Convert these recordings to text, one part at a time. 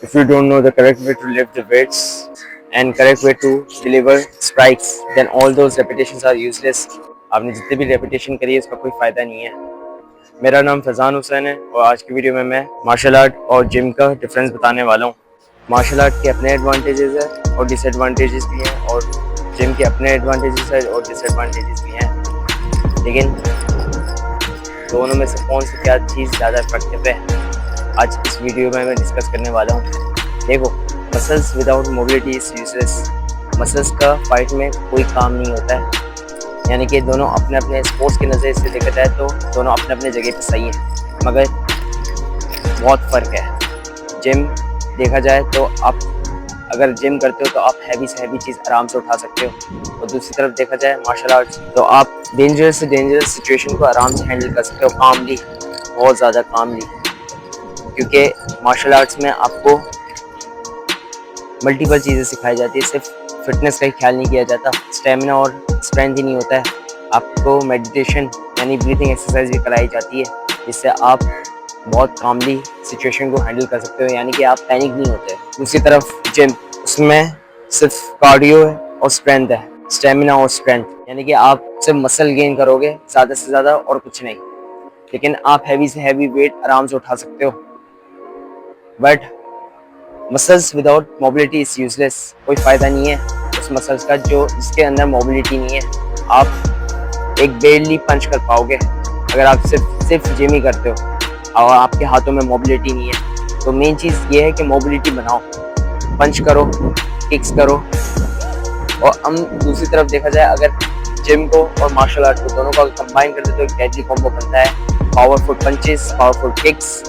If you don't know the correct way to lift the weights and correct way to deliver strikes, then all those repetitions are useless. आपने जितने भी repetition करी है उसका कोई फायदा नहीं है। मेरा नाम फैजान हुसैन है और आज की वीडियो में मैं मार्शल आर्ट और जिम का डिफरेंस बताने वाला हूँ। मार्शल आर्ट के अपने एडवांटेजेस है और डिसएडवांटेजेस भी हैं और जिम के अपने एडवांटेजेस है और डिसएडवांटेजेस भी हैं, लेकिन दोनों में से कौन सी क्या चीज़ ज़्यादा इफेक्टिव है आज इस वीडियो में मैं डिस्कस करने वाला हूँ। देखो, muscles without mobility is useless. Muscles का फाइट में कोई काम नहीं होता है, यानी कि दोनों अपने अपने स्पोर्ट्स के नज़रिए से देखा जाए तो दोनों अपने अपने जगह पे सही है, मगर बहुत फ़र्क है। जिम देखा जाए तो आप अगर जिम करते हो तो आप हैवी से हैवी चीज़ आराम से उठा सकते हो, और दूसरी तरफ देखा जाए मार्शल आर्ट्स तो आप डेंजरस से डेंजरस सिचुएशन को आराम से हैंडल कर सकते हो, कामली, बहुत ज़्यादा कामली, क्योंकि मार्शल आर्ट्स में आपको मल्टीपल चीज़ें सिखाई जाती है। सिर्फ फिटनेस का ही ख्याल नहीं किया जाता, स्टेमिना और स्ट्रेंथ ही नहीं होता है, आपको मेडिटेशन यानी ब्रीथिंग एक्सरसाइज भी कराई जाती है, जिससे आप बहुत कामली सिचुएशन को हैंडल कर सकते हो, यानी कि आप पैनिक नहीं होते। दूसरी तरफ जिम, उसमें सिर्फ कार्डियो है और स्ट्रेंथ है, स्टेमिना और स्ट्रेंथ, यानी कि आप सिर्फ मसल गेन करोगे ज़्यादा से ज़्यादा और कुछ नहीं, लेकिन आप हैवी से हैवी वेट आराम से उठा सकते हो। But muscles without mobility is useless. कोई फ़ायदा नहीं है उस मसल्स का जिसके अंदर मोबिलिटी नहीं है। आप एक बेरली पंच कर पाओगे अगर आप सिर्फ जिम ही करते हो और आपके हाथों में मोबिलिटी नहीं है। तो मेन चीज़ ये है कि मोबिलिटी बनाओ, पंच करो, किक्स करो। और हम दूसरी तरफ देखा जाए अगर जिम को और मार्शल आर्ट को दोनों को कंबाइन करते तो एक डेडली कॉम्बो बनता है। पावरफुल पंचेस, पावरफुल किक्स,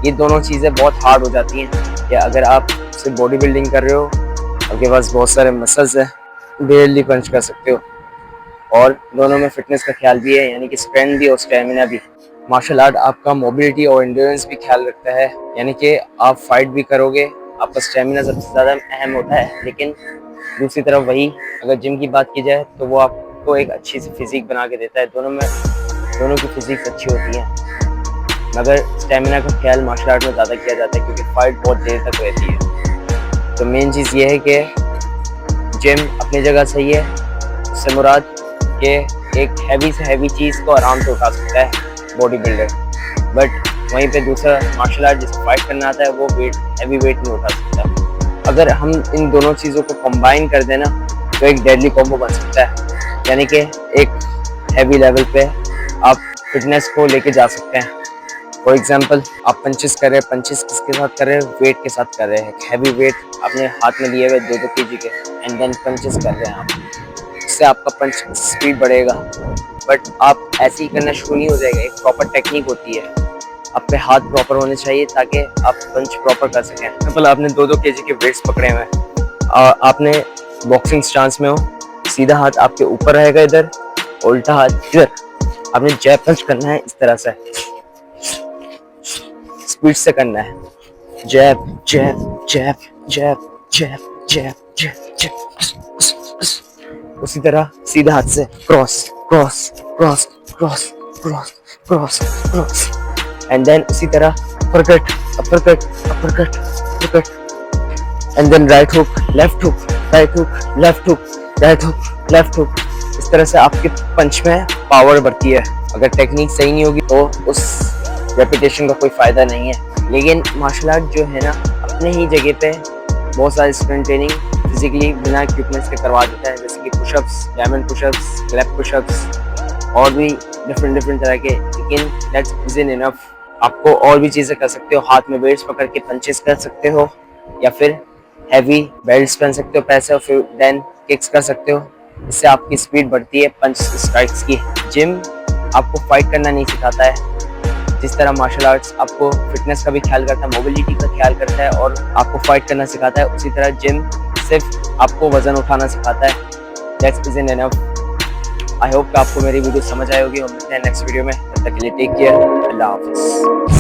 ये दोनों चीज़ें बहुत हार्ड हो जाती हैं कि अगर आप सिर्फ बॉडी बिल्डिंग कर रहे हो, आपके पास बहुत सारे मसल्स हैं, बेरली पंच कर सकते हो। और दोनों में फिटनेस का ख्याल भी है, यानी कि स्ट्रेंथ भी और स्टेमिना भी। मार्शल आर्ट आपका मोबिलिटी और एंड्योरेंस भी ख्याल रखता है, यानी कि आप फाइट भी करोगे, आपका स्टेमिना सबसे ज़्यादा अहम होता है। लेकिन दूसरी तरफ वही अगर जिम की बात की जाए तो वो आपको एक अच्छी सी फिजिक बना के देता है। दोनों की फिजिक्स अच्छी होती है, मगर स्टेमिना का ख्याल मार्शल आर्ट में ज़्यादा किया जाता है क्योंकि फाइट बहुत देर तक रहती है। तो मेन चीज़ ये है कि जिम अपनी जगह सही है, उससे मुराद कि एक हैवी से हैवी चीज़ को आराम से उठा सकता है बॉडी बिल्डर, बट वहीं पे दूसरा मार्शल आर्ट जिसे फाइट करना आता है वो हैवी वेट नहीं उठा सकता। अगर हम इन दोनों चीज़ों को कंबाइन कर देना तो एक डेडली कॉम्बो बन सकता है, यानी कि एक हैवी लेवल पे आप फिटनेस को लेके जा सकते हैं। फॉर एग्जाम्पल, आप पंचेस कर रहे हैं, पंचेस किसके साथ कर रहे हैं? वेट के साथ कर रहे हैं। हैवी वेट अपने हाथ में लिए हुए 2-2 kg के, एंड देन पंचेस कर रहे हैं आप, इससे आपका पंच स्पीड बढ़ेगा। बट आप ऐसे ही करना शुरू नहीं हो जाएगा, एक प्रॉपर टेक्निक होती है, आपके हाथ प्रॉपर होने चाहिए ताकि आप पंच प्रॉपर कर सकें। एग्जाम्पल, आपने 2-2 kg के वेट्स पकड़े हुए हैं और आपने बॉक्सिंग स्टांस में हो, सीधा हाथ आपके ऊपर रहेगा इधर, उल्टा हाथ इधर, आपने जैब पंच करना है इस तरह से, स्पीड से करना है, जैब जैब जैब जैब जैब जैब जैब जैब, उसी तरह सीधा हाथ से cross cross cross cross cross cross cross, and then उसी तरह uppercut uppercut uppercut uppercut, and then right hook left hook right hook left hook right hook left hook. इस तरह से आपके पंच में पावर बढ़ती है। अगर टेक्निक सही नहीं होगी तो उस रेपिटेशन का कोई फ़ायदा नहीं है। लेकिन मार्शल आर्ट जो है ना, अपने ही जगह पे बहुत सारी स्ट्रेंथ ट्रेनिंग फिजिकली बिना इक्विपमेंट्स के करवा देता है, जैसे कि pushups, diamond pushups, clap pushups और भी डिफरेंट तरह के। लेकिन दैट्स इज़न्ट इनफ, आपको और भी चीज़ें कर सकते हो। हाथ में बेल्ट्स पकड़ के पंचेस कर सकते हो, या फिर हैवी बेल्ट्स पहन सकते हो पैसे, और फिर देन किक्स कर सकते हो। इससे आपकी स्पीड बढ़ती है पंच स्ट्राइक्स की। जिम आपको फाइट करना नहीं सिखाता है, जिस तरह मार्शल आर्ट्स आपको फिटनेस का भी ख्याल करता है, मोबिलिटी का ख्याल करता है और आपको फाइट करना सिखाता है, उसी तरह जिम सिर्फ आपको वजन उठाना सिखाता है। That's isn't enough. I hope कि आपको मेरी वीडियो समझ आई होगी और मिलते हैं नेक्स्ट वीडियो में। तब तक के लिए टेक केयर, अल्लाह हाफिज़।